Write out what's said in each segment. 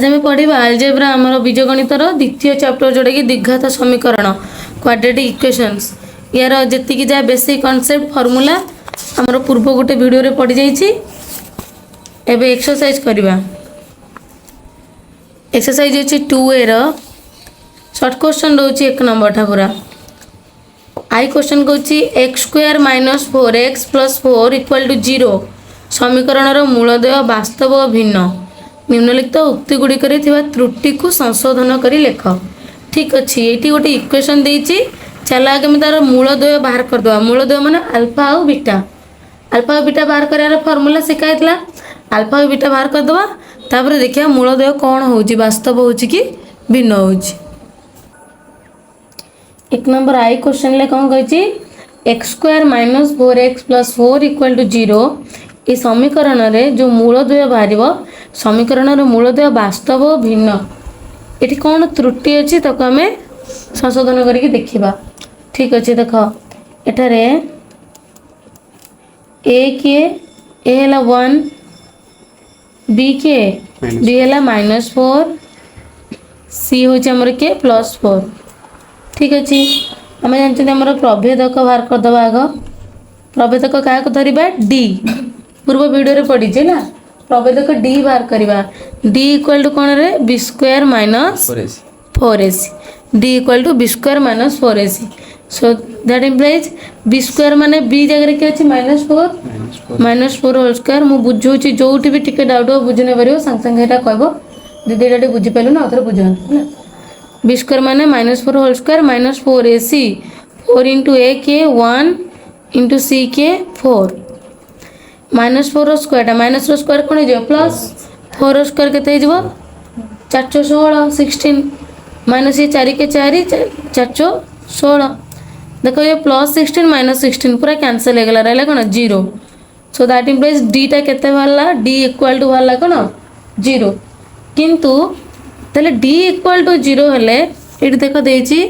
आज आम पढ़ा आलजेब्रा आमर बीजगणितर द्वितीय चैप्टर जोटा कि द्विघात समीकरण क्वाड्रेटिक इक्वेशंस यार जी जहाँ बेसिक कॉन्सेप्ट फॉर्मूला आमर पूर्व गोटे वीडियो रे पढ़ी जाइए। एबे एक्सरसाइज करवा। एक्सरसाइज अच्छी 2A शॉर्ट क्वेश्चन रोचे 1 नंबर ठा पूरा आई क्वेश्चन कौन x² - 4x + 4 = 0 समीकरण मूलदय वास्तव और भिन्न निम्नलिखित उक्ति गुड़िक त्रुटि को संशोधन कर लेख। ठीक अच्छे ये गोटे इक्वेशन देती चल आगे मैं तार मूलदय बाहर करदे। मूलदय माने अल्फा और बीटा। अल्फा और बीटा बाहर कर फर्मूला शिखाई अल्फा और बीटा बाहर करदे तापर देखिए मूलदय कौन हो वास्तव हो कि भिन्न हो। 1 नंबर आई क्वेश्चन ले कौन कही x² - 4x + 4 = 0 ये समीकरण रे जो मूलदय बाहर समीकरण मूलदय वास्तव भिन्न ये कौन त्रुटि अच्छी ताको आम संशोधन करके देखा। ठीक अच्छे देख एठार ए किए ए है 1 बी के बी है -4 सी हूँ के +4। ठीक अच्छे आम जानते प्रभेदक बाहर करदे। आग प्रभेदक क्या धरवा डी पूर्व वीडियो रे पढ़ी ना प्रभेदक डी बाहर करवा डी इक्वल टू कौन रे b² - 4ac d equal to b² - 4ac so that implies b² माने b जगह के अच्छी -4 होल स्क्वायर मु बुझौची जोटी भी टिके डाउट हो बुझने पारियो संग संग एटा कहबो दीदी एटा बुझी पालु ना अथर बुझन ना b² माने -4 होल स्क्वायर -4ac 4 * a के 1 * c के 4 -4 स्क्वायर माइनस स्क्वायर कौन हो प्लस 4 स्क्वायर के 416 16 माइनस ये 4 के 4 416 देखो ये +16 -16 पूरा कैंसल हो गला रहा कौन 0 सो दैट इम्प्लाइज डीटा केते बाहरला डी इक्वल टू बाहरला कौन 0 किंतु तले डी इक्वल टू 0 हेले ये देख देछि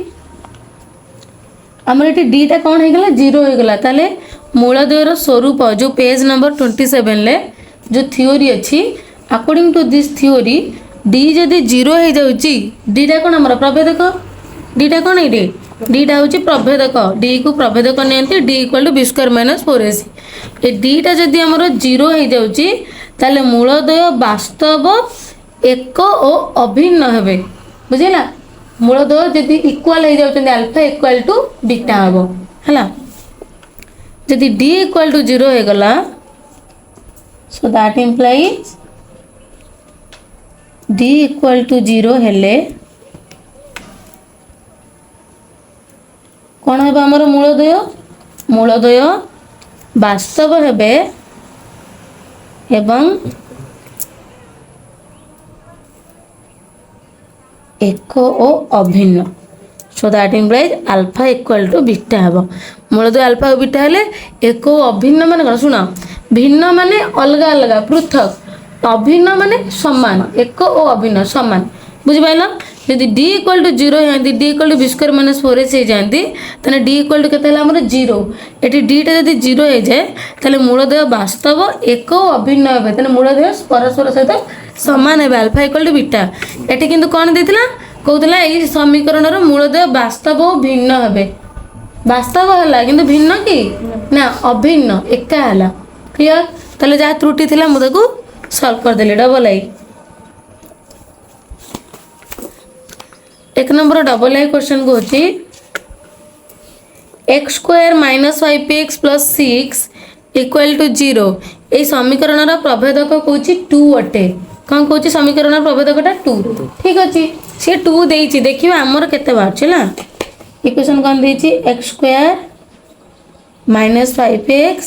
आमर ये डीटा कौन हो गला 0 हो गला ताले मूलदयर स्वरूप जो पेज नंबर 27 ले जो थ्योरी अच्छी according to this theory d जदि 0 हो जाउची डीटा कौन आमर प्रभेदक डीटा कौन ये डीटा हूँ प्रभेदक डी को प्रभेदक नियंती डी इक्वल टू b² - 4ac ए डीटा जदि आमर 0 हो जाउची ताले मूलदय वास्तव एक और अभिन्न हेबे बुझिला। मूलदय जदि इक्वल हो जाउचंदी अल्फा इक्वल टू बीटा हबो हला यदि d इक्वल टू 0 हो गला so that implies d equal to 0 हेले कौन है आमर मूलदय मूलदय वास्तव हेबे एवं एक और अभिन्न so that implies alpha equal to beta हे मूलदय अल्फा और बीटा हेले एक अभिन्न माने कौन शुण भिन्न माने अलग अलग पृथक अभिन्न माने समान एक और अभिन्न समान बुझिपाल यदि d इक्वल टू 0 होती d equal to b² - 4ac हो जाती तेना d इक्वल टू केते 0 ये डीटा जब 0 हो जाए ताले मूलदय वास्तव एक और अभिन्न हे तेना मूलदय परस्पर सहित समान है अल्फा इक्वल टू बीटा ये किंतु कौन देथिला कहूला ये समीकरण मूलदय वास्तव भिन्न हे वास्तव है किंतु भिन्न कि ना अभिन्न एका है क्लियर ताले जहाँ त्रुटि थिला मुझे सॉल्व करदेली double I. 1 number double I question को होची x² - 5x + 6 = 0 ये समीकरण प्रभेदक कौच 2 अटे कौन कौच समीकरण प्रभेदकटा 2 ठीक अच्छे सी 2 देती देखिए आमर केते बाहर ना इक्वेशन कौन देती x² - 5x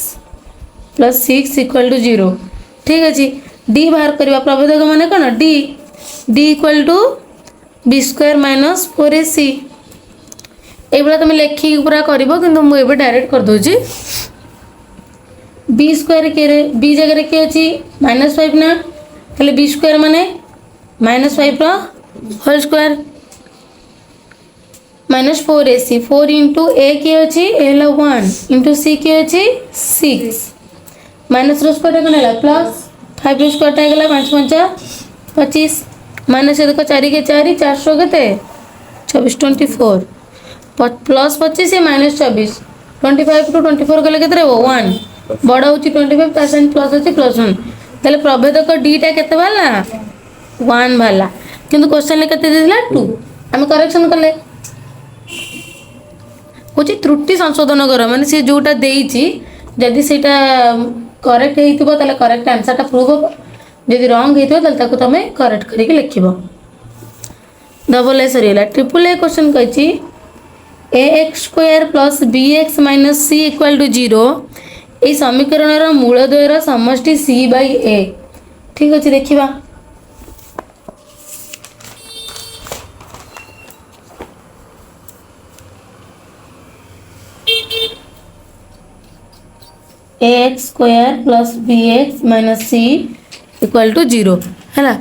+ 6 = 0 ठीक अच्छे d बाहर करवा प्रभेदक माने कौन d equal to b² - 4ac ये तुम लेखिक पूरा कर मुझे डायरेक्ट कर दूची b² के b जगह के अच्छी -5 ना ताले b² माने -5 होल स्क्वायर -4ac 4 * a के अच्छी a 1 * c के अच्छी 6 माइनस रो स्क्वायर कौन है प्लस 5 रो स्क्वायर 5 × 5 = 25 माइनस देखो 4 के 4 400 के 24 24 प्लस 25 माइनस 24 25 टू 24 गले के 1 बड़ हूँ 25 ता साइन प्लस अच्छी +1 ताले प्रभेदक डीटा केते बाला 1 बाला किंतु क्वेश्चन ले केते देला 2 हम करेक्शन कले होची त्रुटि संशोधन कर माने से जोटा देइची जदि सेटा करेक्ट हेइतिबो ताले करेक्ट आंसर टा प्रूव हो जदि रॉन्ग हेइतिबो ताले ताको तमे करेक्ट करिके लिखिबो डबल ए सरीला ट्रिपल ए क्वेश्चन कहची ax² + bx - c = 0 ए समीकरण रो मूलद्वयर समष्टि c/a ठीक अछि देखिबा ax² + bx - c = 0 हैला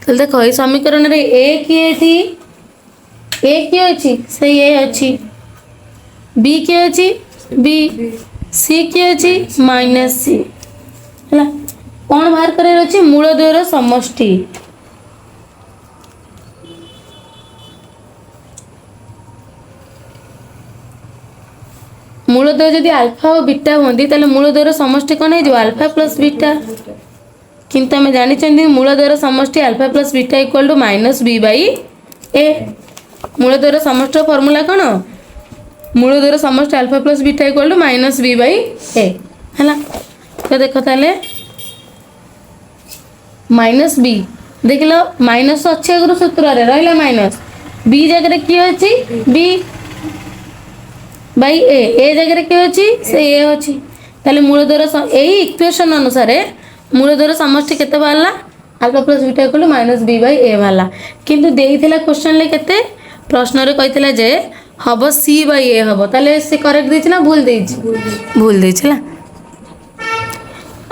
तल देखो ए समीकरण रे a किए थी a किए अछि से a अछि b किए अछि b c किए अछि -c हैला कोन बाहर करे अछि मूलद्वयर समष्टि मूलद्वय जदि अल्फा और बीटा होंदी ताले मूलद्वयर समष्टि कोन हे जो अल्फा + बीटा किंतु हमें जानि चंदी मूलद्वयर समष्टि अल्फा + बीटा = -b/a मूलद्वयर समष्टि फार्मूला कोन मूलद्वयर समष्टि अल्फा + बीटा = -b/a हैला तो देखो ताले -b देखलो माइनस अच्छे अगर सूत्र रे रहला माइनस b जगह रे की अछि b बाई ए जगह के अच्छी से ए अच्छी ताले मूलद्वयर यही इक्वेशन अनुसार मूलद्वयर समष्टि केते बाहरला अल्फा + बीटा = -b/a बाहरला किंतु देइथिला क्वेश्चन ले केते प्रश्न रे कहिथिला जे हबो c/a हबो ताले से करेक्ट देछि ना भूल देछि ला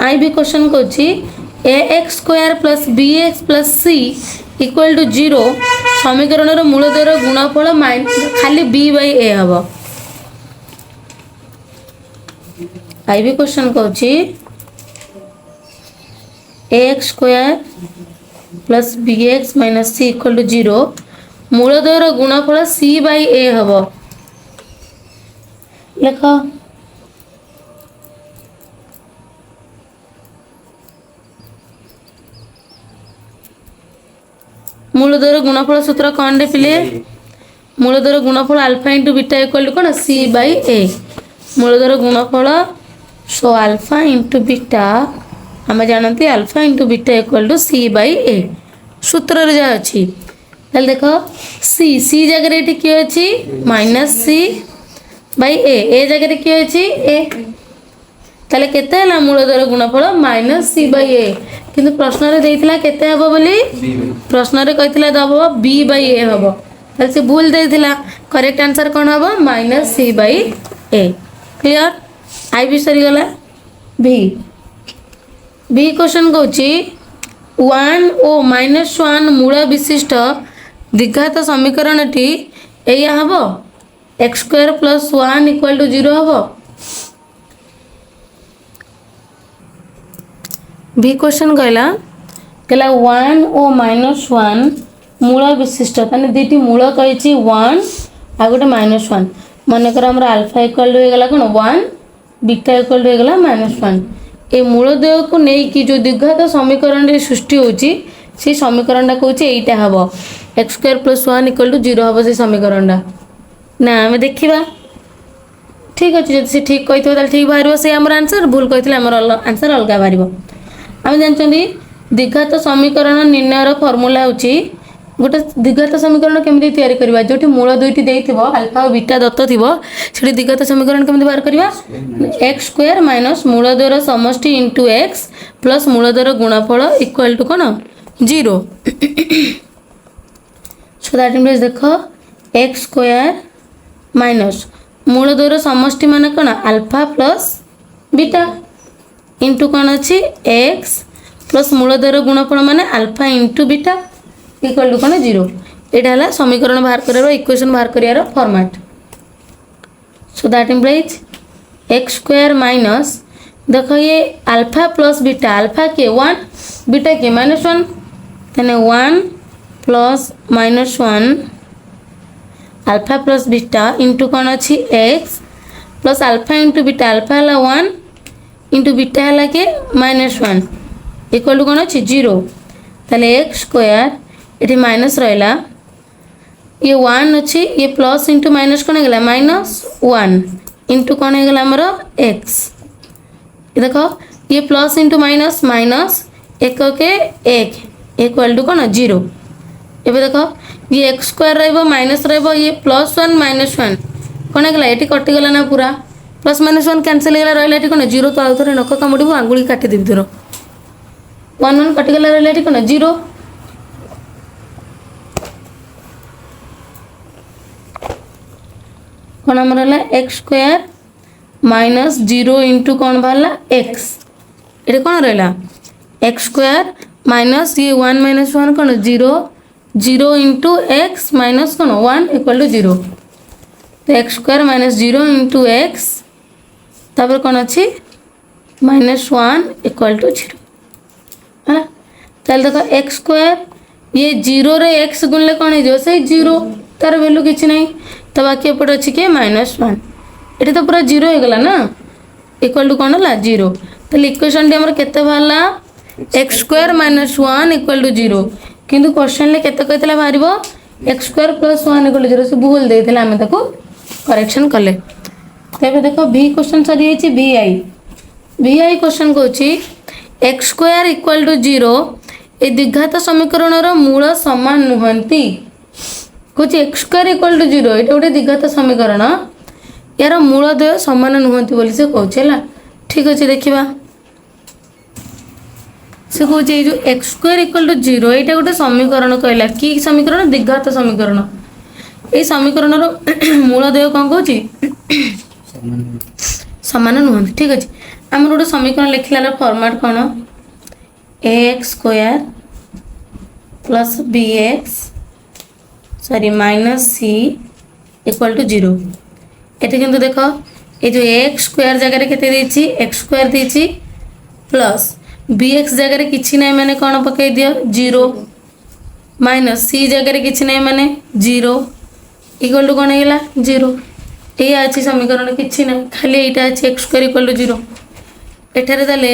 आई भी क्वेश्चन कोछि ax² + bx + c = 0 समीकरण रो मूलद्वयर गुणफल खाली b/a हबो आई भी क्वेश्चन कहूँ ax² + bx - c = 0 मूलद्वयर गुणफल c/a हबो लेख मूलद्वयर गुणफल सूत्र कौन रे पिले मूलद्वयर गुणफल अल्फा * बीटा = कोन c/a मूलद्वयर गुणफल सो अल्फा * बीटा हमें जानते अल्फा * बीटा = c/a सूत्र रे जा अछि ताल देखो c जगह रे एठी की अछि -c/a जगह रे की अछि a ताले केते हला मूलद्वयर गुणफल -c/a किंतु प्रश्न रे देइथिला केते हबो बोली प्रश्न रे कहिथिला दबो b/a हबो ताले से भूल देइथिला करेक्ट आंसर कोन हबो -c/a क्लियर आई भी सरी गला बी क्वेश्चन कहूँ 1 ओ -1 मूल विशिष्ट द्विघात समीकरण टी या हम x² + 1 = 0 हम बी क्वेश्चन कहला 1 ओ -1 मूल विशिष्ट ताने दीटी मूल कही 1 आ गोटे -1 मनकर हमर अल्फा = गला कोन 1 बीटा = गला -1 ए मूलद्वय को नहीं कि जो द्विघात समीकरण रे सृष्टि होची से समीकरण टा कहूची एटा हबो x² + 1 = 0 हबो से समीकरण टा ना हम देखिबा ठीक अछि जदि से ठीक कहितो ताल ठीक बाहरिबो से हमर आंसर भूल कहितले हमर आंसर अलगा बाहरिबो हम जानचंदी द्विघात समीकरण निर्णय रो फार्मूला होची गोटे द्विघात समीकरण केमिति तयारी करबा जोठी मूल दुईटी देइथिबो अल्फा और बीटा दत्त थिबो सेठी द्विघात समीकरण केमिति बाहर करबा x² - मूलद्वयर समष्टि * x + मूलद्वयर गुणफल = cone 0 so that means देखो x² - मूलद्वयर समष्टि माने कोन अल्फा + बीटा * कोन अछि x + मूलद्वयर गुणफल माने अल्फा * बीटा इक्वल टू 0 एटा हला समीकरण बाहर करियारो इक्वेशन बाहर करियारो format so that implies x² - देखो ये अल्फा + बीटा अल्फा के 1 बीटा के -1 तने 1 plus -1 alpha plus beta into कौन अच्छी x plus alpha into beta alpha है 1 इंटू बीटा है के -1 इक्वल टू कौन अच्छी 0 ताले एक्स स्क्वायर ये माइनस रहा ये 1 अच्छी ये प्लस इंटू माइनस कौन है -1 इंटू कौन है आमर एक्स देख ये प्लस इंटू माइनस माइनस एक के एक इक्वल टू कौन 0 एबे देख ये एक्स स्क्वायर रहिबो माइनस रहिबो ये +1 -1 कौन है ये कटिगला ना पूरा प्लस -1 कैंसिल हो रहा है कौन 0 तो आउ थे नख कामुड़ आंगुली काटिदेवी तोर 1 1 कटिगला रहा है कौन 0 कौन आम रहा एक्स स्क्वायर -0 इंटू कौन बाहर एक्स ये कौन रहा एक्स स्क्वायर माइनस ये 1 -1 कौन 0 इंटू एक्स माइनस कौन 1 इक्वल टू 0 तो एक्स स्क्वायर -0 इंटू एक्स तापर कौन अच्छी -1 इक्वल टू 0 है ताल देख एक्स स्क्वायर ये 0 रे एक्स गुणले कौन हो से 0 तार वैल्यू किसी ना तो बाकी एपटे अच्छी किए -1 ये तो पूरा 0 हो गला ना इक्वल टू कौन है 0 तो इक्वेशन टी आमर केते बाहरला एक्स स्क्वायर -1 इक्वल टू 0 किंतु क्वेश्चन ले केते कहतला बाहरिबो एक्स स्क्वायर +1 इक्वल टू 0 से भूल देथिला हमें ताको करेक्शन कले तेबे देखो बी क्वेश्चन सरी हेची बीआई क्वेश्चन कहूची एक्स स्क्वायर इक्वल टू 0 ए द्विघात समीकरण रो मूल समान नुहंती कहूची एक्स स्क्वायर इक्वल टू 0 एटा गोटे द्विघात समीकरण यार मूलद्वय समान नुहंती बोली से कहूची है ठीक अच्छे देखा से कौन जो एक्स स्क्वायर इक्वल टू 0 यहाँ गोटे समीकरण कहला कि समीकरण द्विघात समीकरण ये समीकरण मूलद्वय कौन कौन समान नुहंती ठीक अच्छे आम गोटे समीकरण लिखलार फॉर्मेट कौन x square plus b x sorry -c equal to 0 ये किंतु देख ये जो एक्स स्क्वायर जगह के एक्स स्क्वायर देती प्लस बी एक्स जगह किसी ना मैंने कौन पकई दियो 0 -c जगह किसी ना मैंने 0 इक्वल टू कौन है 0 ये अच्छी समीकरण किसी ना खाली यहाँ अच्छी एक्स स्क्वायर इक्वल टू 0 एठारे ताले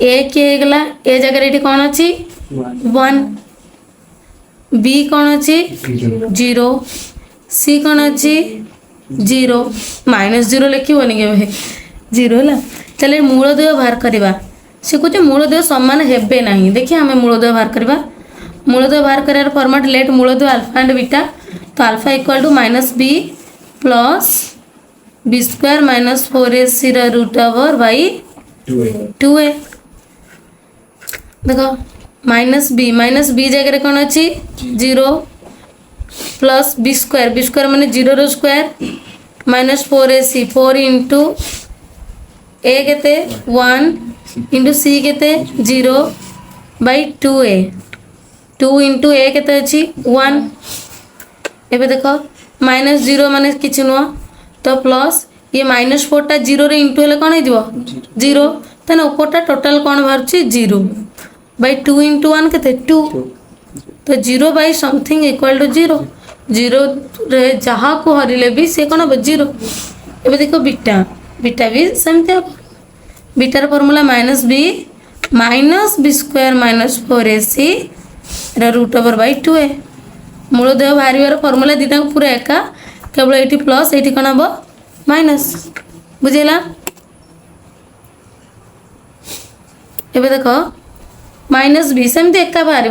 ए किए गला ए जगह ये कौन अच्छी 1 बी कौन अच्छी 0 सी कौन अच्छी 0 -0 लिखोनि के 0 है चलिए मूलद्वय बाहर करवा से कहे मूलद्वय समान हेबे ना देखिए आम मूलद्वय बाहर करवा मूलद्वय बाहर कर फॉर्मेट लेट मूलद्वय अल्फा एंड बीटा तो alpha equal to -b plus b square -4ac root over by 2a देखो -b जगह कौन अच्छी 0 प्लस b स्क्वायर माने 0 रो स्क्वायर -4ac 4 इंटू ए केते 1 इंटू सी केते 0 बाई 2a 2 इंटू ए केते अच्छी 1 एबे देखो -0 माने किछि नुह तो प्लस ये -4 टा 0 रे इंटू हेले कौन हो 0 तने ऊपरटा टोटल कौन बाहरछि 0 बाई 2 इंटू 1 केते 2 तो 0 बाई समथिंग इक्वल टू 0 0 रे जहाँ को हरिले भी से कौन हम 0 एबे देखो बीटा भी सेमती हम बीटार formula -b square -4ac root over by 2a मूलद्वय बाहर फॉर्मूला दीटा पूरा एका केवल ये प्लस ये कौन हम माइनस बुझेगा एबे देख -b सेमती एका बाहर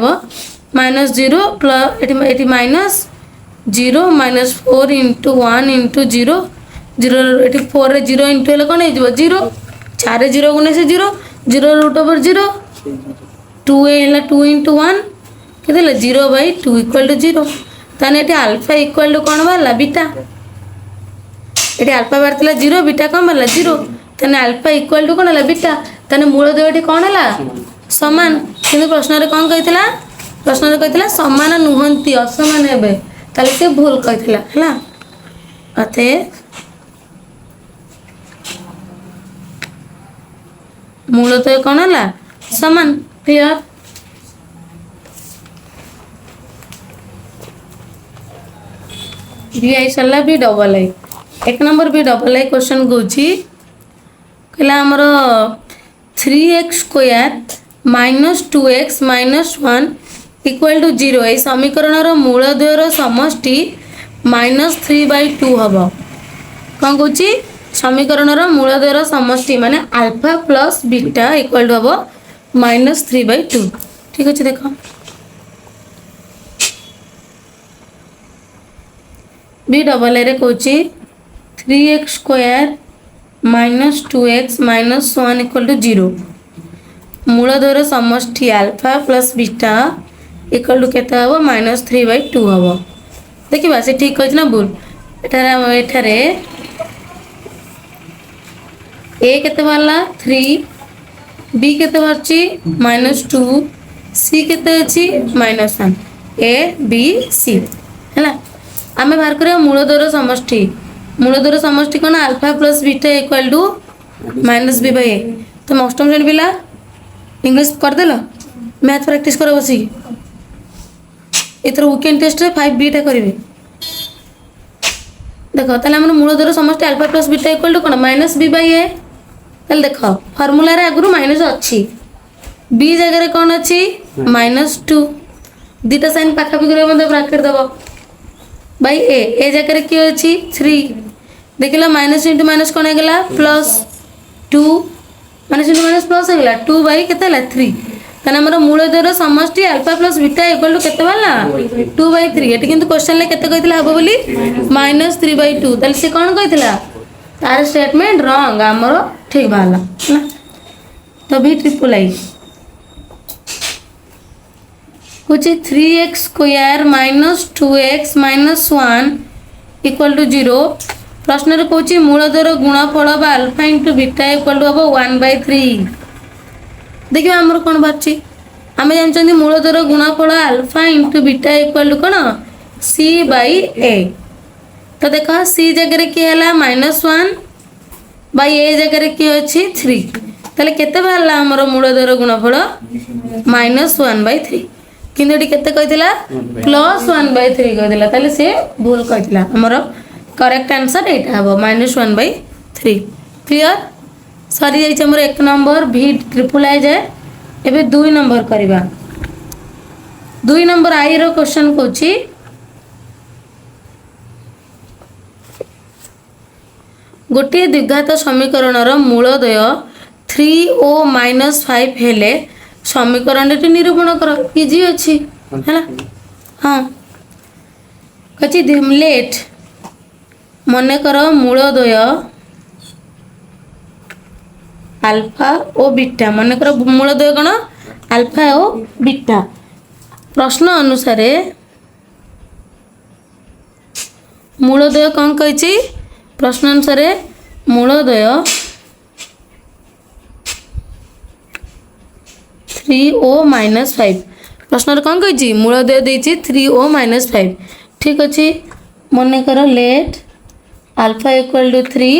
-0 प्लस ये -0 -4 इंटू 1 इंटू 0 0 ये 4 रे 0 इंटू हेल्ले कौन हो 0 4 रे 0 गुणे से 0 0 रूट ओवर 0 2a है 2 इंटू 1 के 0 बाई 2 इक्वल टू 0 ताने ये अल्फा इक्वल टू कौन बाहर बीटा ये अल्फा बाहर 0 बीटा कौन बाहर 0 ताने अल्फा इक्वल टू कौन है बीटा ताने मूलद्वय कौन है समान किंतु प्रश्न रे कौन कही प्रश्न रे कही समान नुहंती असमान हेबे ताले से भूल कही है अते मूलद्वय कौन है समान क्लियर बी आई सरला बी डबल आई एक number B double I question कौची कहला हमर 3x square minus 2x minus 1 equal to 0 ए समीकरण मूलद्वयर समष्टि -3/2 हम कौन कौच समीकरण मूलद्वयर समष्टि माने alpha plus beta equal to हम -3/2 ठीक अच्छे देख बी डबल ए कौच 3x square minus 2x minus 1 equal to 0 मूलद्वयर समष्टि alpha plus beta equal to केते हबो -3/2 हबो देखिबा से ठीक कहछ ना भूल एठारे ए केते बारला 3 बी केते बारची -2 सी केते अछि -1 ए बी सी हैला आमे बाहर करिया मूलद्वयर समष्टि कोन alpha plus beta equal to -b/a तो अष्टम श्रेणी पिला इंग्लिश कर देलो मैथ प्रैक्टिस करो बसी इथर वीकेंड टेस्ट रे 5b टा करिवे देखो ताले हमर मूलद्वयर समष्टि alpha plus beta equal to कोन -b/a ताले देखो फार्मूला रे आगुरु माइनस अछि b जगह रे कोन अछि -2 दीटा साइन पाखा पिक रे मते ब्रैकेट दबो बाई ए जगह रे की अछि 3 देखिला माइनस इंटू माइनस कोन हेगला +2 माइनस इंटू माइनस प्लस हेगला 2 बाई केते हला 3 तने हमर मूलद्वयर समष्टि alpha plus beta equal to केते बाला 2/3 एटी किंतु क्वेश्चन ले केते कहितला हबो बोली -3/2 तले से कोन कहितला तार स्टेटमेंट रॉन्ग हमर ठीक बाला ना तो भी ट्रिपल आई कुछ 3x square minus 2x minus 1 equal to 0 प्रश्न रे कहूची मूलद्वयर गुणफल बा alpha into beta equal to हबो 1/3 देखिए हमर कोन बाची आमे जानचंदी मूलद्वयर गुणफल alpha into beta equal to कोन c/a तो देखो c जगह रे की हला -1 बाई a जगह रे की अछि 3 तले केते बाहला हमर मूलद्वयर गुणफल -1/3 किंतु एटी केते कहितला +1/3 कहितला तले से भूल कहितला हमर करेक्ट आंसर एटा हबो -1/3 क्लियर सरी जाई हमर 1 नंबर भी ट्रिपल आई जाए एबे 2 नंबर करिबा 2 नंबर आई रो क्वेश्चन कोची गोटे द्विघात समीकरण रो मूलद्वय 3o - 5 हेले समीकरण टी निरूपण कर इजी अछि हैला हां कछि लेट मने कर मूलद्वय अल्फा और बीटा मने कर मूलद्वय कोन अल्फा और बीटा प्रश्न अनुसार मूलद्वय कोन कहिछि प्रश्न अनुसार मूलद्वय 3o - 5 प्रश्न कोन कहिछि मूलद्वय देछि 3o - 5 ठीक अछि मने कर लेट अल्फा इक्वल टू 3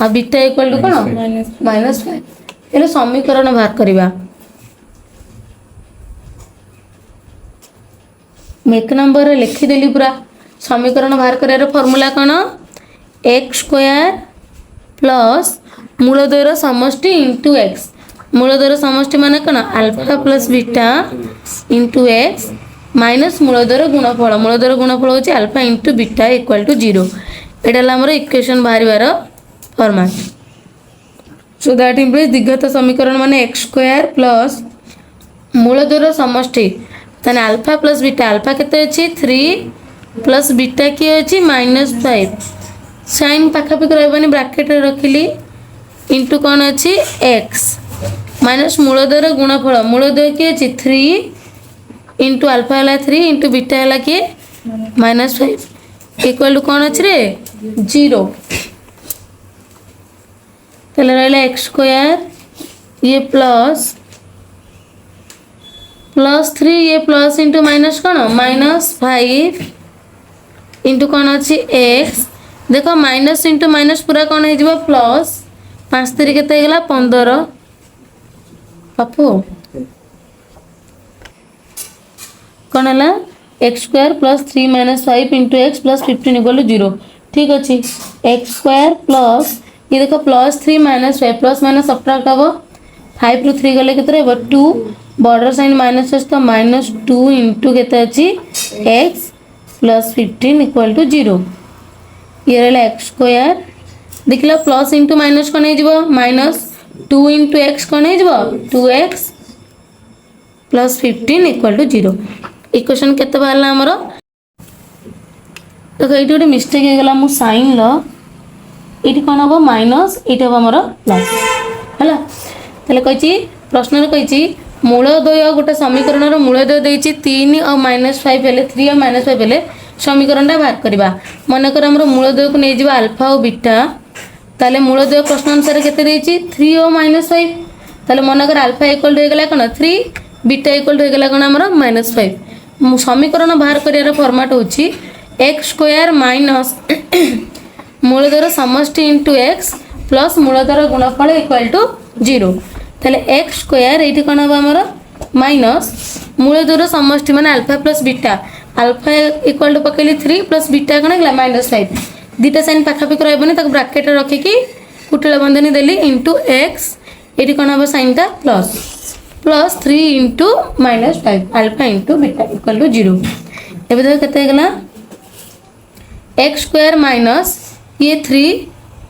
आ बीटा इक्वल टू कोन -5 एले समीकरण बाहर करिबा एक नंबर रे लिखि देली पूरा समीकरण बाहर करियार फार्मूला कोन x स्क्वायर प्लस मूलद्वयर समष्टि इंटू x मूलद्वयर समष्टि माने कोन alpha plus beta into x minus मूलद्वयर गुणफल होची alpha into beta equal to 0 एटा हमर इक्वेशन बाहरिबार फॉर्मेट सो दैट इंप्लाइज द्विघात समीकरण माने x स्क्वायर प्लस मूलद्वयर समष्टि तने अल्फा प्लस बीटा अल्फा केते अछि 3 प्लस बीटा की अछि -5 साइन पाखा पिक रहबनी ब्रैकेट रे रखिली इंटू कोन अछि x माइनस मूलद्वयर गुणफल मूलद्वय की अछि 3 इंटू अल्फा हला 3 इंटू बीटा हला की -5 इक्वल टू कोन अछि रे 0 तले रहले x स्क्वायर ये प्लस 3 ये प्लस इंटू माइनस कोन -5 इंटू कोन अछि x देखो माइनस इंटू माइनस पूरा कोन हे जिवो प्लस 5 3 केते गेला 15 पप्पू कोन हला x square plus 3 minus 5 into x plus 15 equal to 0 ठीक अच्छे एक्स स्क्वायर प्लस ये देखो plus 3 minus 5 plus minus subtract हम 5 रु 3 गले केते 2 बॉर्डर साइन माइनस तो माइनस 2 इंटू केते अच्छी एक्स प्लस 15 इक्वल टू 0 ये रहा एक्स स्क्वायर देख लो प्लस इंटू माइनस कौन हो माइनस 2 इंटू एक्स कौन हो 2x plus 15 equal to 0 equation केते बाहरला हमर देखो ये गोटे मिस्टेक हो गला मु साइन लो ये कौन हम माइनस ये हम हमर प्लस है ताले कही प्रश्न कही मूलद्वय गोटे समीकरण मूलद्वय देती 3 और -5 हेले 3 और -5 हेले समीकरणटा बाहर करवा मनकर आम मूलद्वय को नहीं जावा अल्फा और बीटा ताले मूलद्वय प्रश्न अनुसार केते देछि 3 और -5 ताले मनकर अल्फा इक्वल हो गला कोन 3 बीटा इक्वल हो गला कोन हमर -5 समीकरण बाहर करियार फॉर्मेट होछि x स्क्वायर माइनस मूलद्वयर समष्टि इंटू x प्लस मूलद्वयर गुणफल इक्वल टू 0 ताले x स्क्वायर ये कौन हम आमर माइनस मूलद्वयर समष्टि माने alpha plus beta alpha equal to पकेली 3 प्लस बीटा कौन है -5 दीटा साइन पाखापाखि रही तक ब्राकेट रखिकी कुटिल बंधनी देली इंटू एक्स ये कौन हम साइनटा plus plus 3 into -5 alpha into beta equal to 0 एबे देखो केते गला एक्स स्क्वायर माइनस ये 3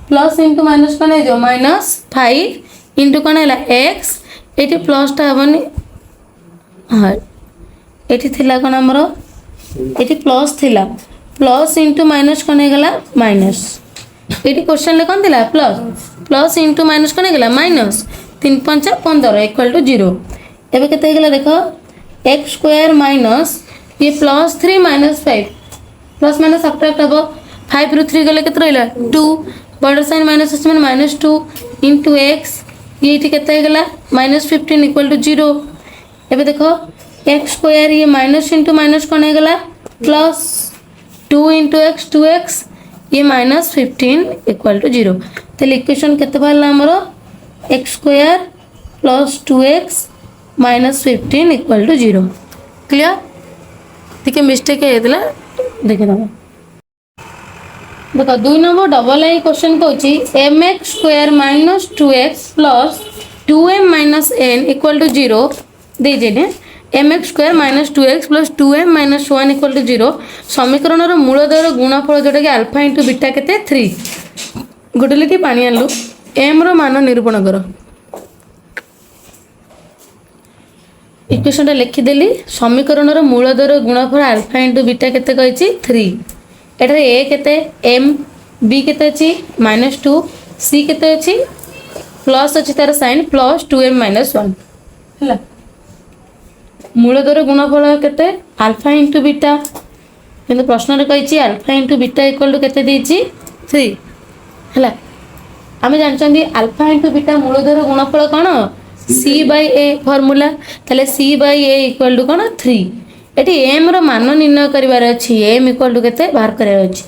प्लस इंटू माइनस कौन है -5 इंटू कौन है एक्स ये प्लसटा हेनी हाँ ये थिला कौन आमर ये प्लस थिला प्लस इंटू माइनस कौन है माइनस ये क्वेश्चन ले कौन थिला प्लस प्लस इंटू माइनस कौन है माइनस 3 5 15 इक्वल टू 0 एबे केते गला देखो एक्स स्क्वायर माइनस ये प्लस 3 -5 प्लस माइनस सब्ट्रैक्ट हम 5 रु 3 गले केते रहला 2 बॉर्डर साइन माइनस अछि माने -2 इंटू एक्स ये केते गला -15 इक्वल टू 0 एबे देखो एक्स स्क्वायर ये माइनस इंटू माइनस कौन है प्लस 2 इंटू एक्स 2x ये -15 इक्वल टू 0 तो इक्वेशन केते बाहरला हमर x square plus 2x -15 equal to 0 clear ठीक है मिस्टेक है देखे दबा देखो 2 नंबर डबल आई क्वेश्चन कहूँ m x square minus 2x plus 2m minus n equal to 0 दे m x square minus 2x plus 2m minus 1 equal to 0 समीकरण मूलद्वयर गुणफल जोटा कि अल्फा इंटू बीटा केते 3 गोटे लिखी पानी आनलु एम रो मान निरूपण कर इक्वेशन लिखिदेली समीकरण मूलद्वयर गुणफल अल्फा इंटू बीटा केते कहिछि 3 एटारे ए केते एम बी केते अछि -2 सी केते अछि प्लस अछि तार साइन प्लस 2m माइनस 1 हला मूलद्वयर गुणफल केते अल्फा इंटू बीटा किंतु प्रश्न रे कहिछि alpha into beta equal to केते देछि 3 हला आमे जानछन्ती अल्फा इंटू बीटा मूलद्वयर गुणफल कोन c बाय a फार्मूला ताले c by a equal to कोन 3 एटी m रो मान निर्णय करिवार अछि m इक्वल टू केते बाहर करिवार अछि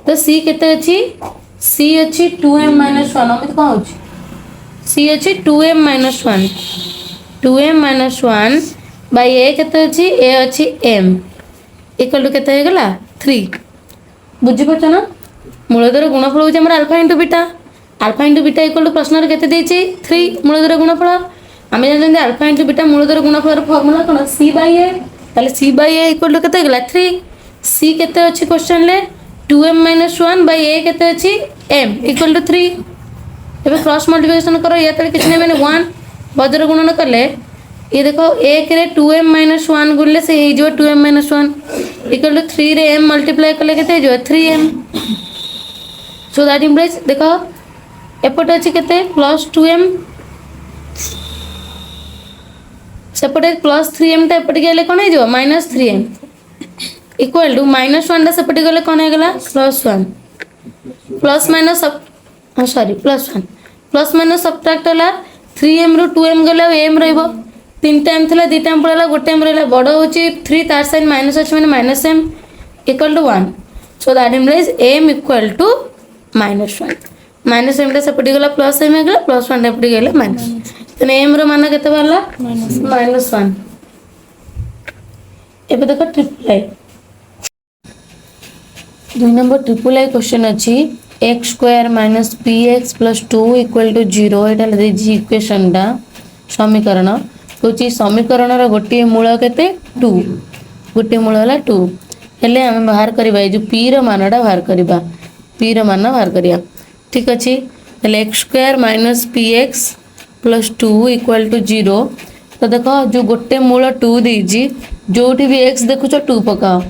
तो c केते अछि c अछि 2m 1 अमित कोन अछि c अछि 2m 1 2m 1 बाय a केते अछि a अछि m इक्वल टू केते हेगला 3 बुझि पछ ना मूलद्वयर गुणफल होछि हमर alpha into beta equal to प्रश्न रे केते देछि 3 मूलद्वयर गुणफल आमे जानते अल्फा इंटू बीटा मूलद्वयर गुणफल फार्मूला कोन c बाय a ताले c by a equal to केते हेगला 3 c केते अछि क्वेश्चन ले 2m 1 बाय a केते अछि m इक्वल टू 3 एबे क्रॉस मल्टीप्लिकेशन करो या तले किछ नै माने 1 बजर गुणन करले ये देखो 1 रे 2m 1 गुणले से हे जो 2m 1 इक्वल टू 3 रे m मल्टीप्लाई करले केते जो 3m सो दैट इंप्लाइज देखो एपटे अछि केते प्लस 2m सेपटे प्लस 3m ता एपटे गेले कोन हे जो -3m इक्वल टू -1 ता सेपटे गेले कोन हे गेला +1 plus minus sorry +1 plus minus subtract होला 3m रो 2m गेला m रहइबो 3 टाइम थला 2 टाइम पड़ला 1 टाइम रहला बड़ होची 3 तार साइन माइनस अछि माने -m equal to 1 so that implies m equal to -1 -m ता सेपटे गेला +m हे गेला +1 एपटे गेला माइनस तने m रो मान केते बारला -1 एबे देखो ट्रिपल दुई नंबर ट्रिपल आई क्वेश्चन अच्छी x square minus p x plus 2 equal to 0 यहाँ इक्वेशन टा समीकरण कौच समीकरण गोटे मूल के 2 गोटे मूल है 2 हेले आम बाहर करवा जो पी रानटा बाहर करवा पी मान बाहर करिया ठीक अच्छे x square minus p x plus 2 equal to 0 तो देख जो गोटे मूल 2 देजी जो भी एक्स देखुच 2 पकाओ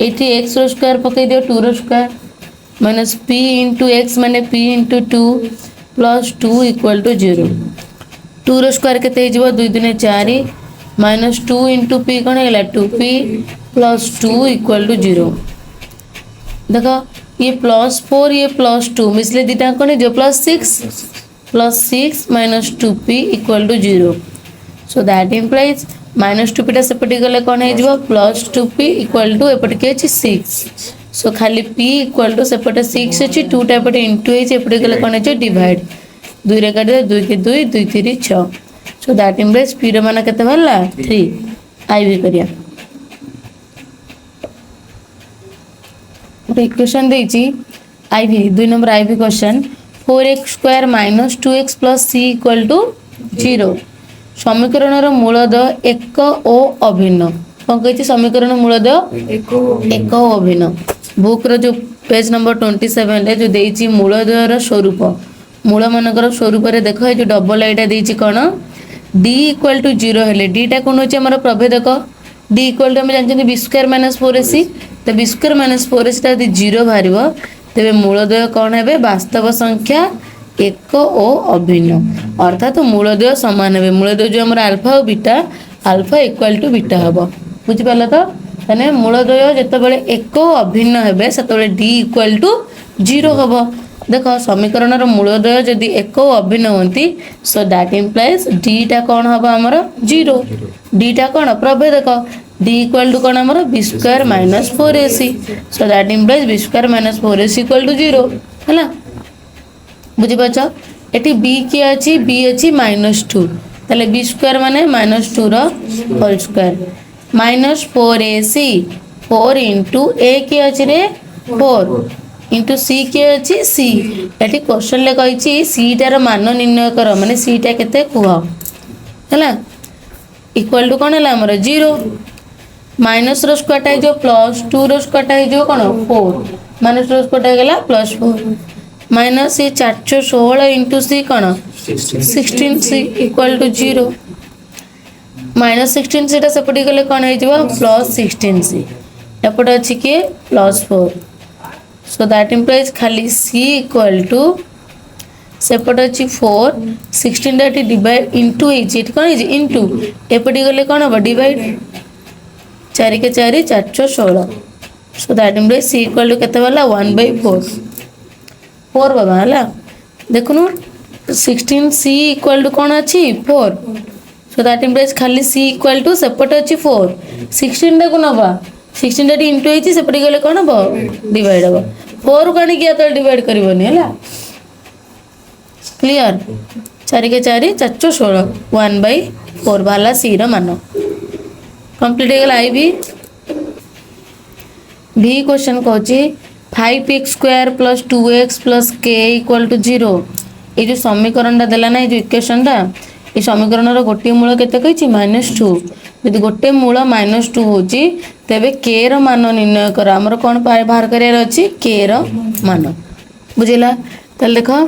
ये एक्स रो स्क्वायर पकई दियो 2 रो square minus P into X माने P into 2 plus 2 equal to 0 2 रो स्क्वायर के 2 2 4 माइनस 2 इंटू पी कौन है 2p प्लस 2 इक्वल टू 0 देख ये प्लस 4 ये प्लस 2 मिसले दीटा कौन है जो plus 6 minus 2p equal to 0 so that implies minus 2p सेपटे गले कौन है प्लस 2p इक्वल टू एपटे के 6 सो खाली p इक्वल टू सेपटे 6 अच्छी 2 टा एपटे इंटू एपटे गले कौन है डिवाइड 2 रे काटे 2 के 2 2 3 6 सो दैट इम्प्लाइज p रो मान केते भरला 3 आई भी करिया इक्वेशन देछि आई भी 2 नंबर आई भी question 4x square minus 2x plus c equal to 0 समीकरण मूलदय एक ओ अभिन्न कौन कही समीकरण मूलदय एक ओ अभिन्न बुक रो जो पेज नंबर 27 रे जो देछि मूलदयर स्वरूप मूल मानकर स्वरूप रे देखो जो डबल आईटा देछि कोन d इक्वल टू 0 हेले d टा कोन होछि हमर प्रभेदक d इक्वल टू हम जानछन b स्क्वायर माइनस 4ac तो b स्क्वायर माइनस 4ac ता 0 बाहरिबो तेबे मूलदय कोन हेबे वास्तव संख्या एक ओ अभिन्न अर्थात मूलदय समान हे मूलदय जो हमर अल्फा और beta alpha equal to beta हबो बुझि पालो तो तने मूलदय जते बेले एक ओ अभिन्न हेबे सेते बेले d इक्वल टू 0 हबो देखो समीकरण मूलदय जदि एक ओ अभिन्न होंती सो दैट इम्प्लाइज d टा कोन हबो हमर 0 d टा कोन प्रभेदक d इक्वल टू कोन हमर b square minus 4ac so that implies b square minus 4ac equal to 0 हैला बुझी पाछ एटी b की अछि b अछि -2 तले b स्क्वायर माने -2 रो whole square -4ac 4 into a की अछि रे 4 इंटू c की अछि c एटी क्वेश्चन ले कहि छी c टार मान निर्णय कर माने c टा केते कुह हैला इक्वल टू कोन हला हमर 0 माइनस रो स्क्वायर टा जो प्लस 2 रो स्क्वायर टा जो कोन 4 माइनस रो स्क्वायर टा गेला +4 माइनस ये 416 इंटू सी कौन 16c equal to 0 minus 16c सेपटे गले कौन हो प्लस 16c एपटे अच्छी किए +4 सो दैट इम्प्लाइज खाली c इक्वल टू सेपटे अच्छी 4 16 डिवाइड इंटू कौन है इंटू एपटे गले कौन हम डिवाइड 4 के 4 416 so that implies c equal to केते वाला 1/4 4 बाबा है देखुन 16c इक्वल टू कौन अच्छी 4 सो दैट इम्प्लाइज खाली c इक्वल टू सेपटे अच्छी 4 16 टा को नबा 16 टा इंटू होइछि सेपटे गले कौन हबो डिवाइड हबो 4 को आनी किया तो डिवाइड करबोनी हैला क्लियर 4 के 4 416 1/4 वाला c रो मान कंप्लीट हो गला आई भी क्वेश्चन कहछि 5x square plus 2x plus k equal to 0 ये जो समीकरण टा देला ना ये जो इक्वेशन टा ये समीकरण रो गोटे मूल केते कहिछि -2 यदि गोटे मूल -2 होछि तबे k रो मान निर्णय कर हमर कोन बाहर करियर अछि k रो मान बुझिला तले देखो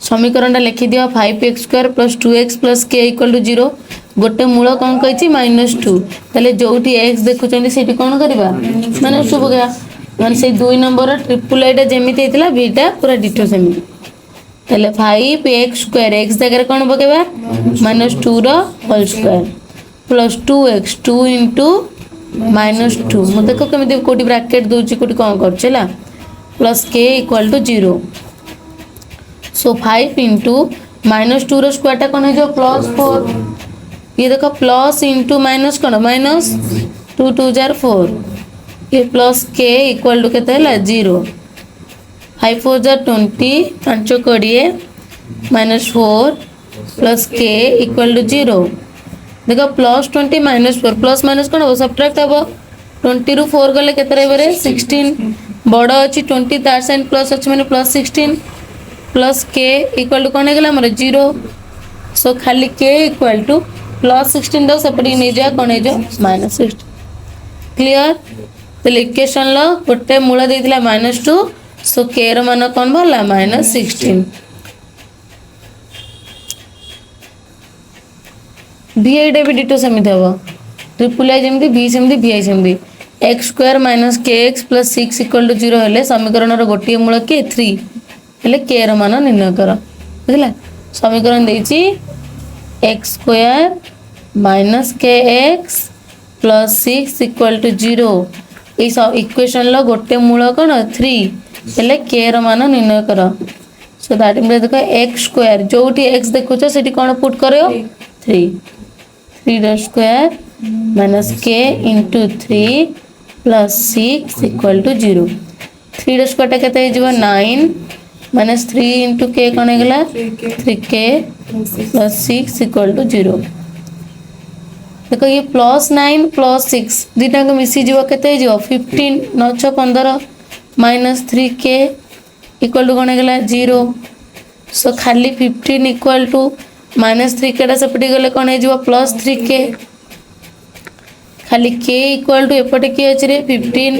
समीकरण टा लिखि दियो 5x square plus 2x plus k equal to 0 गोटे मूल कोन कहिछि -2 तले जोठी x देखुचंदी सेठी कोन करबा -2 बगा माने से 2 नंबर ट्रिपल आईटा जेमिति हेतिला बीटा पूरा डिटो सेमिति तले 5x स्क्वायर x जगह कोन बकेबा -2 रो whole square plus 2x 2 into -2 म देखो केमिति कोटी ब्रैकेट दोछि कोटी कोन करछला plus k equal to 0 so 5 into -2 रो स्क्वायर टा कोन है जो +4 ये देखो प्लस इंटू माइनस कोन माइनस 2 2 जार 4 ये प्लस k इक्वल टू केते हला 0 5 4 जार 20 5 20 -4 प्लस k इक्वल टू 0 देखो प्लस 20 -4 प्लस माइनस कोन हो सब्ट्रैक्ट हबो 20 रु 4 गले केते रहबे रे 16 बड़ अच्छी 20 तार साइन प्लस अच्छे मैंने प्लस 16 प्लस के इक्वल टू कौन है मोर 0 सो खाली के इक्वल टू प्लस 16 दो सेपटे नहीं जा कौन है माइनस 16 क्लियर तो इक्वेशन लो गोटे मूल देइथिला -2 सो के रो मान कौन भला -16 भी एटा भी डिटो समित हबो ट्रिपल आई जेमती बी सेमती भी आई सेमती एक्स स्क्वायर माइनस के एक्स प्लस 6 इक्वल टू 0 हेले समीकरण रो गोटे मूल के 3 हेले के रो मान निर्णय कर बुझला समीकरण देछि एक्स स्क्वायर माइनस के एक्स प्लस 6 इक्वल टू 0 इस इक्वेशन लो गोटे मूल कौन 3 हेले के रो मान निर्णय कर सो दैट मीन्स देखो एक्स स्क्वायर जोटी एक्स देखुछ सेठी कौन पुट करियो 3 square minus k into 3 plus 6 equal to 0 3 square टा केते हो 9 माइनस 3 इंटू के कौन है 3k प्लस 6 इक्वल टू 0 देखो ये प्लस 9 प्लस 6 दुटा को मिसी जीव केते हो 15 9 6 15 माइनस 3k इक्वल टू कौन है 0 सो खाली 15 इक्वल टू माइनस 3k टा सेपटे गले कौन है प्लस 3k खाली k इक्वल टू एपटे की अछि रे 15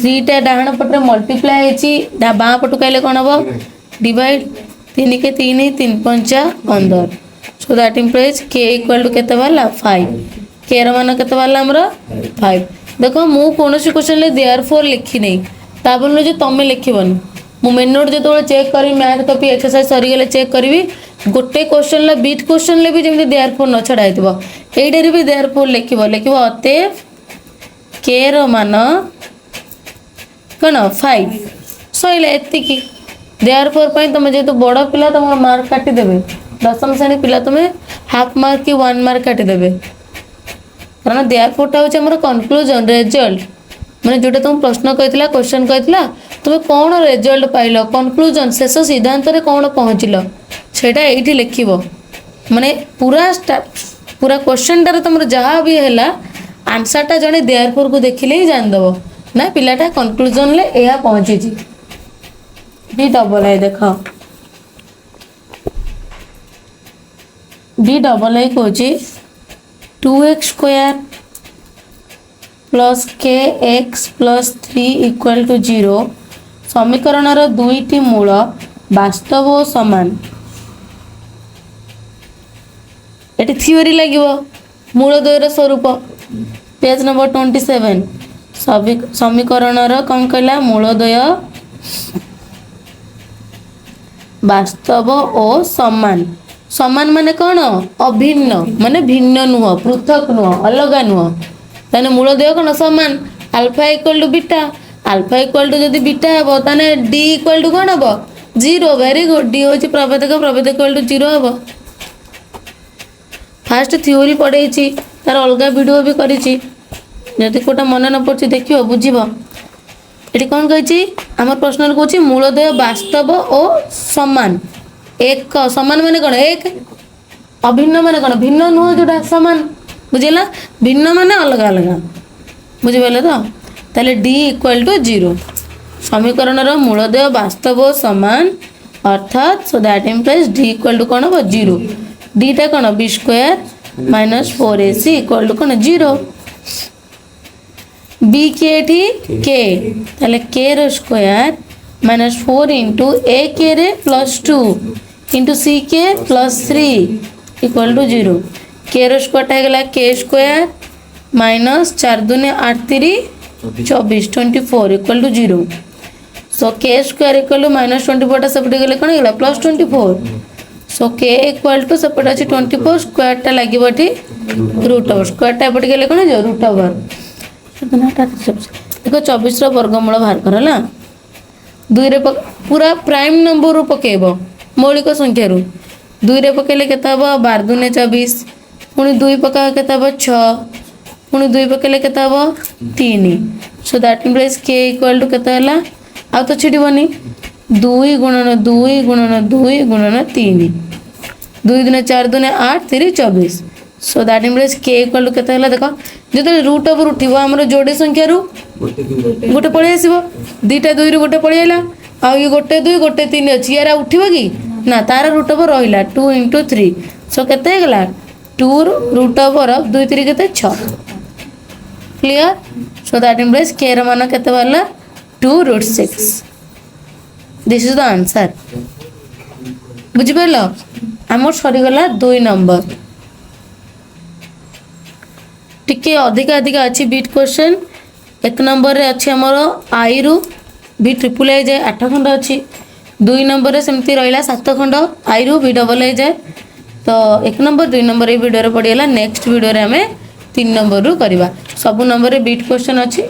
3 टा डाहण पटरे मल्टीप्लाई हेची बाँ पटु कहले कौन हम डिवाइड 3 के 3 3 5 15 so that implies k equal to केते वाला 5 k रो मान केते वाला हमरो 5 देखो मु कोनोसी क्वेश्चन ले देयरफॉर लिखि नै ताबन जो तमे लिखिबन मु मेन नोट जो चेक करी मैथ कॉपी एक्सरसाइज सरी गेले चेक करी गोटे क्वेश्चन ला बीट क्वेश्चन ले भी जेमति देयरफॉर न छडा हेतबो एइडे भी देयरफॉर लिखिबो लिखिबो अतएव k रो मान कौन 5 सइले एति की देयरफॉर पई तुम जे तो बड़ पिला तुम मार्क काटी देबे दशम श्रेणी पिला तुम हाफ मार्क की 1 मार्क काटी देबे कारण देयरफॉर टा होचे हमर कंक्लूजन रिजल्ट माने जोटा तुम प्रश्न कहतिला क्वेश्चन कहतिला तुम कौन रिजल्ट पाइलो कंक्लूजन शेष सिद्धांत रे कौन पहुँचिल सेटा एठी लिखिबो माने पूरा क्वेश्चन टारे तुम जहाँ भी है आंसर टा जने देयरफॉर को देखिले ही जान दबो ना पिलाटा कंक्लूजन ले एया पहुँची जी डी डबल आई देखो डी डबल आई कोची 2x स्क्वायर प्लस के एक्स प्लस 3 इक्वल टू 0 समीकरण रो दुईटी मूल वास्तव और समान एटी थ्योरी लागिवो मूल द्वयर स्वरूप पेज नंबर 27 समीकरण रो कौन कहला मूल द्वय वास्तव और समान समान माने कौन अभिन्न माने भिन्न नुह पृथक नुह अलग नुह ताने मूल द्वय कौन समान alpha equal to beta alpha equal to जदि बीटा हेबो ताने डी इक्वल टू कौन हेबो 0 वेरी गुड डी होची प्रभेदक इक्वल टू 0 हेबो फास्ट थ्योरी पढ़े तार अलग वीडियो भी करी जदि कोटा मन न पड़ी देखियो बुझिबो एटी कौन कही आम प्रश्न कौन मूलद्वय वास्तव और समान एक समान माने कौन एक अभिन्न माने कौन भिन्न नुह जोटा समान बुझेला भिन्न माने अलग अलग बुझिपारे तो ताले डी इक्वल टू 0 समीकरण रो मूलद्वय वास्तव और समान अर्थात so that implies d equal to कौन हम 0 डी टा कौन b square minus 4ac equal to कौन 0 बी के टी के ताले के रो स्क्वायर माइनस 4 इंटू ए के रे प्लस 2 इंटू सी के प्लस 3 इक्वल टू 0 के रो स्क्वायर टा गला के स्क्वायर माइनस 4 दूने 8 3 24 24 इक्वल टू 0 सो के स्क्वायर इक्वल टू माइनस 24 टा सेपटे गले कोन गला प्लस 24 सो के इक्वल टू सेपटे अछि 24 स्क्वायर टा लागिबो ठी रूट ओवर स्क्वायर टा पटे गले कोन जो रूट ओवर देखो 24 रो वर्गमूल बाहर करला 2 रे पूरा प्राइम नंबर रो पकेबो मौलिक संख्या रो 2 रे पकेले केता हबो 12 दूने 24 पुनी 2 पका केता हबो 6 पुनी 2 पकेले केता हबो 3 सो दैट इंप्लाइज के इक्वल टू केता हला आ तो छिडिबोनी 2 गुणन 2 गुणन 2 गुणन 3 2 दूने 4 दूने 8 3 24 सो दैट इंप्लाइज के इक्वल टू केता हला देखो जदि रूट ओवर उठिबो हमरो जोड़ी संख्या रो गोटे पलि आसो दुईटा 2 रु गोटे पलि आला आ ये गोटे 2 गोटे 3 अच्छी यार उठिबो कि ना तार रूट ओवर रहिला 2 × 3 सो केते गला 2 रूट ओवर 2 3 केते 6 clear so that implies k ର मान केते Barla 2√6 this is the answer बुझि परलो हमर सरी गला 2 नंबर टिके अधिक अधिक अच्छी बीट क्वेश्चन 1 नंबर रे अच्छी हमर आई रु बी ट्रिपल आई जाए 8 खंड अच्छी 2 नंबर रे सेमती रहिला 7 खंड आई रु बी डबल आई जाए तो 1 नंबर 2 नंबर ये वीडियो रे पड़ीला नेक्स्ट वीडियो रे हमें 3 नंबर रु करबा सब नंबर रे बीट क्वेश्चन अच्छी